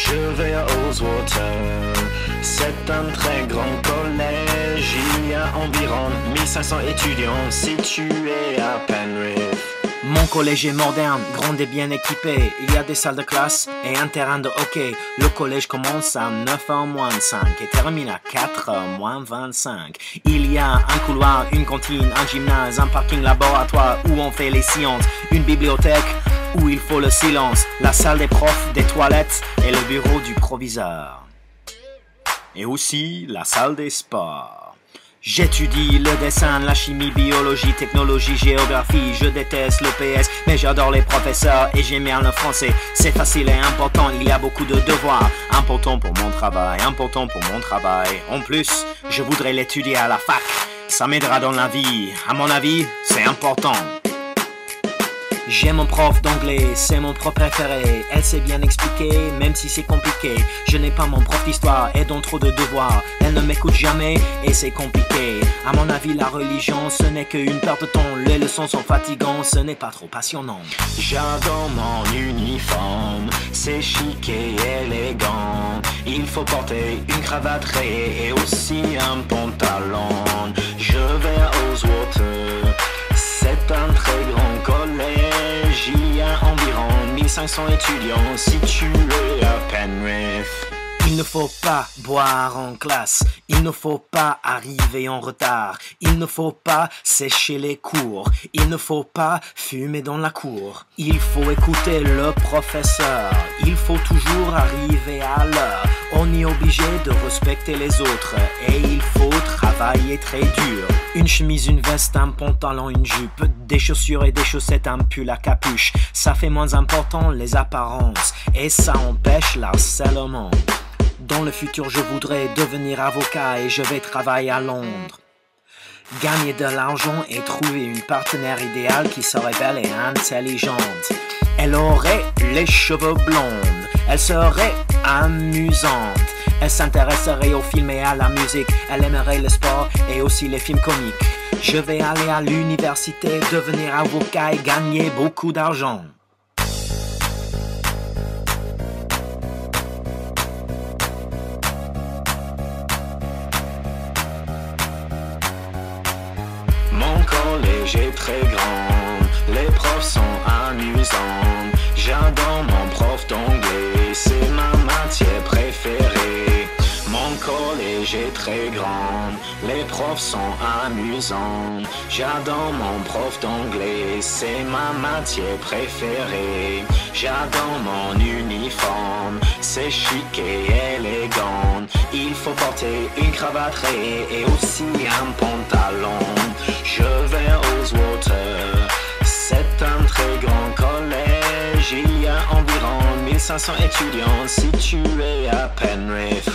Je vais à Rosewater, c'est un très grand collège. Il y a environ 1500 étudiants situés à Penrith. Mon collège est moderne, grand et bien équipé. Il y a des salles de classe et un terrain de hockey. Le collège commence à 9h moins 5 et termine à 4h moins 25. Il y a un couloir, une cantine, un gymnase, un parking laboratoire où on fait les sciences, une bibliothèque où il faut le silence, la salle des profs, des toilettes et le bureau du proviseur. Et aussi la salle des sports. J'étudie le dessin, la chimie, biologie, technologie, géographie. Je déteste le PS, mais j'adore les professeurs et j'aime bien le français. C'est facile et important, il y a beaucoup de devoirs. Important pour mon travail, important pour mon travail. En plus, je voudrais l'étudier à la fac. Ça m'aidera dans la vie. À mon avis, c'est important. J'ai mon prof d'anglais, c'est mon prof préféré. Elle sait bien expliquer, même si c'est compliqué. Je n'ai pas mon prof d'histoire et donc trop de devoirs. Elle ne m'écoute jamais et c'est compliqué. À mon avis, la religion, ce n'est qu'une perte de temps. Les leçons sont fatigantes, ce n'est pas trop passionnant. J'adore mon uniforme, c'est chic et élégant. Il faut porter une cravate rayée et aussi un pantalon. Je vais à Rosewater, c'est un très grand collège. Il y a environ 1500 étudiants situés à Penrith. Il ne faut pas boire en classe, il ne faut pas arriver en retard, il ne faut pas sécher les cours, il ne faut pas fumer dans la cour. Il faut écouter le professeur, il faut toujours arriver à l'heure. On est obligé de respecter les autres et il faut travailler très dur. Une chemise, une veste, un pantalon, une jupe, des chaussures et des chaussettes, un pull à capuche. Ça fait moins important les apparences et ça empêche l'harcèlement. Dans le futur, je voudrais devenir avocat et je vais travailler à Londres. Gagner de l'argent et trouver une partenaire idéale qui serait belle et intelligente. Elle aurait les cheveux blonds, elle serait amusante. Elle s'intéresserait aux films et à la musique. Elle aimerait le sport et aussi les films comiques. Je vais aller à l'université, devenir avocat et gagner beaucoup d'argent. Mon collège est très grand, les profs sont amusants. J'adore mon prof d'anglais, c'est ma matière préférée. Mon collège est très grand, les profs sont amusants. J'adore mon prof d'anglais, c'est ma matière préférée. J'adore mon uniforme, c'est chic et élégant. Il faut porter une cravate rayée et aussi un pantalon. Je vais à Rosewater, c'est un très grand collège. Il y a environ 1500 étudiants situés à Penrith.